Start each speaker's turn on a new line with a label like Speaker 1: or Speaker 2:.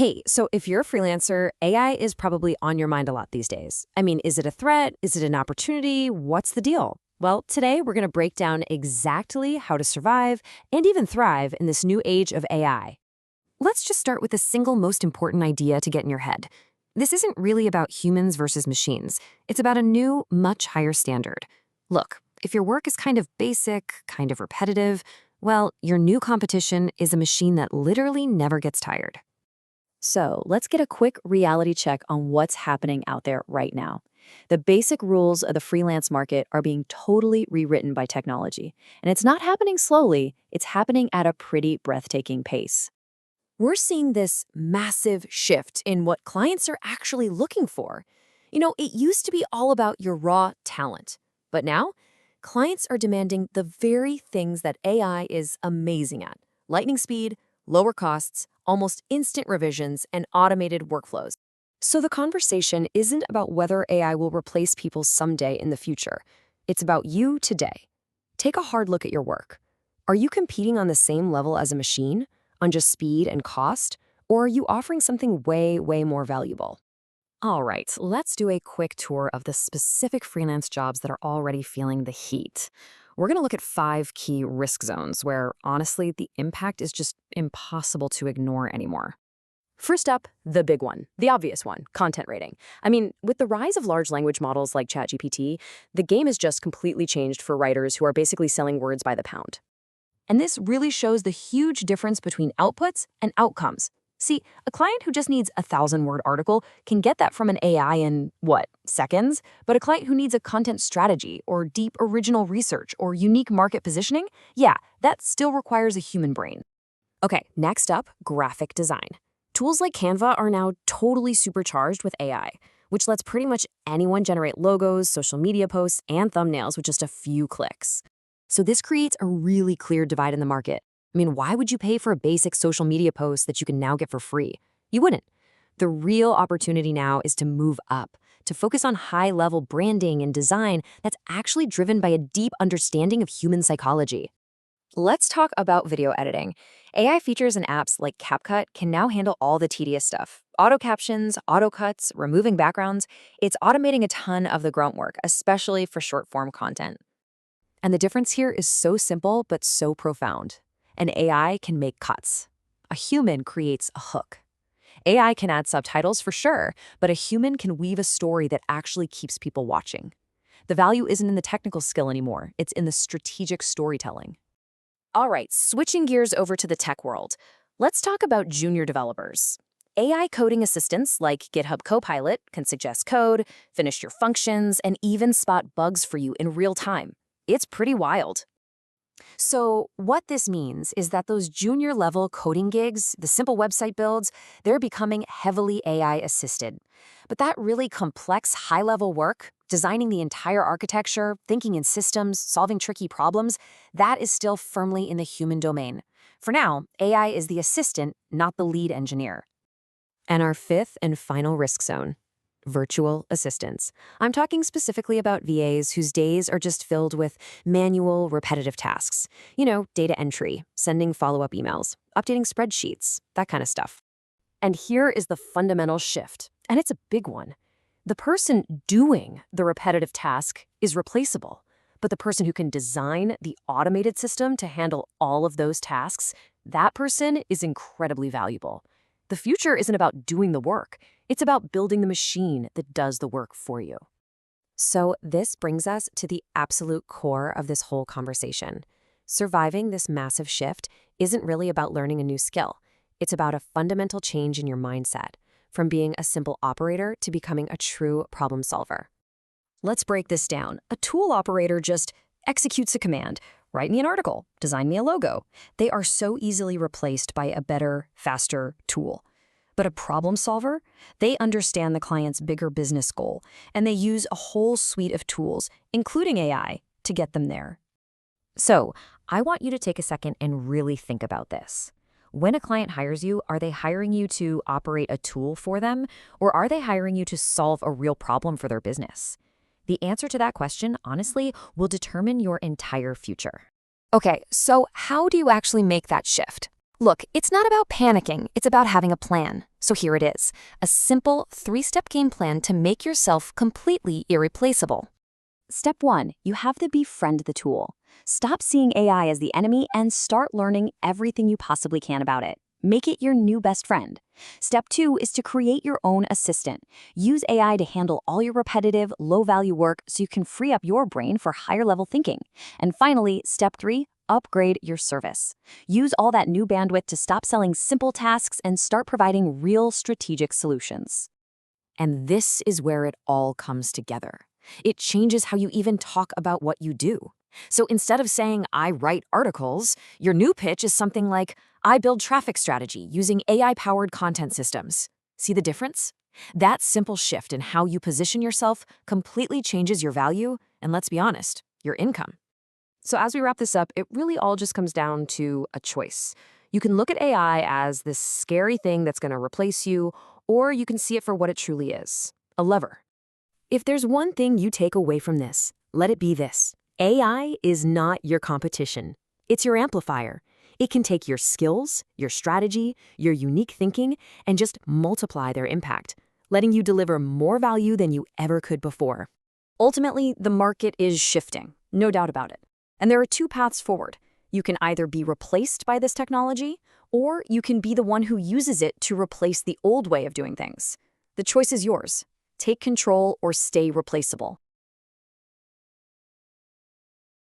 Speaker 1: Hey, so if you're a freelancer, AI is probably on your mind a lot these days. I mean, is it a threat? Is it an opportunity? What's the deal? Well, today we're going to break down exactly how to survive and even thrive in this new age of AI. Let's just start with the single most important idea to get in your head. This isn't really about humans versus machines. It's about a new, much higher standard. Look, if your work is kind of basic, kind of repetitive, well, your new competition is a machine that literally never gets tired.
Speaker 2: So let's get a quick reality check on what's happening out there right now. The basic rules of the freelance market are being totally rewritten by technology. And it's not happening slowly, it's happening at a pretty breathtaking pace.
Speaker 1: We're seeing this massive shift in what clients are actually looking for. It used to be all about your raw talent, but now clients are demanding the very things that AI is amazing at: lightning speed, lower costs, almost instant revisions, and automated workflows. So the conversation isn't about whether AI will replace people someday in the future. It's about you today. Take a hard look at your work. Are you competing on the same level as a machine, on just speed and cost, or are you offering something way, way more valuable? All right, let's do a quick tour of the specific freelance jobs that are already feeling the heat. We're going to look at 5 key risk zones where, honestly, the impact is just impossible to ignore anymore. First up, the big one, the obvious one, content rating. I mean, with the rise of large language models like ChatGPT, the game has just completely changed for writers who are basically selling words by the pound. And this really shows the huge difference between outputs and outcomes. See, a client who just needs a 1,000-word article can get that from an AI in, what, seconds? But a client who needs a content strategy or deep original research or unique market positioning, yeah, that still requires a human brain. Okay, next up, graphic design. Tools like Canva are now totally supercharged with AI, which lets pretty much anyone generate logos, social media posts, and thumbnails with just a few clicks. So this creates a really clear divide in the market. I mean, why would you pay for a basic social media post that you can now get for free? You wouldn't. The real opportunity now is to move up, to focus on high-level branding and design that's actually driven by a deep understanding of human psychology. Let's talk about video editing. AI features and apps like CapCut can now handle all the tedious stuff. Auto captions, auto cuts, removing backgrounds. It's automating a ton of the grunt work, especially for short-form content. And the difference here is so simple but so profound. An AI can make cuts. A human creates a hook. AI can add subtitles for sure, but a human can weave a story that actually keeps people watching. The value isn't in the technical skill anymore, it's in the strategic storytelling. All right, switching gears over to the tech world. Let's talk about junior developers. AI coding assistants like GitHub Copilot can suggest code, finish your functions, and even spot bugs for you in real time. It's pretty wild. So what this means is that those junior-level coding gigs, the simple website builds, they're becoming heavily AI-assisted. But that really complex, high-level work, designing the entire architecture, thinking in systems, solving tricky problems, that is still firmly in the human domain. For now, AI is the assistant, not the lead engineer. And our 5th and final risk zone: virtual assistants. I'm talking specifically about VAs whose days are just filled with manual, repetitive tasks. Data entry, sending follow-up emails, updating spreadsheets, that kind of stuff. And here is the fundamental shift, and it's a big one. The person doing the repetitive task is replaceable, but the person who can design the automated system to handle all of those tasks, that person is incredibly valuable. The future isn't about doing the work. It's about building the machine that does the work for you. So this brings us to the absolute core of this whole conversation. Surviving this massive shift isn't really about learning a new skill. It's about a fundamental change in your mindset, from being a simple operator to becoming a true problem solver. Let's break this down. A tool operator just executes a command. Write me an article, design me a logo. They are so easily replaced by a better, faster tool. But a problem solver, they understand the client's bigger business goal, and they use a whole suite of tools, including AI, to get them there. So, I want you to take a second and really think about this. When a client hires you, are they hiring you to operate a tool for them, or are they hiring you to solve a real problem for their business? The answer to that question, honestly, will determine your entire future. Okay, so how do you actually make that shift?
Speaker 3: Look, it's not about panicking, it's about having a plan. So here it is, a simple 3-step game plan to make yourself completely irreplaceable.
Speaker 2: Step 1, you have to befriend the tool. Stop seeing AI as the enemy and start learning everything you possibly can about it. Make it your new best friend. Step 2 is to create your own assistant. Use AI to handle all your repetitive, low-value work so you can free up your brain for higher-level thinking. And finally, step 3, upgrade your service. Use all that new bandwidth to stop selling simple tasks and start providing real strategic solutions.
Speaker 1: And this is where it all comes together. It changes how you even talk about what you do. So instead of saying, I write articles, your new pitch is something like, I build traffic strategy using AI-powered content systems. See the difference? That simple shift in how you position yourself completely changes your value and, let's be honest, your income. So as we wrap this up, it really all just comes down to a choice. You can look at AI as this scary thing that's going to replace you, or you can see it for what it truly is, a lever. If there's one thing you take away from this, let it be this. AI is not your competition. It's your amplifier. It can take your skills, your strategy, your unique thinking, and just multiply their impact, letting you deliver more value than you ever could before. Ultimately, the market is shifting, no doubt about it. And there are 2 paths forward. You can either be replaced by this technology, or you can be the one who uses it to replace the old way of doing things. The choice is yours. Take control or stay replaceable.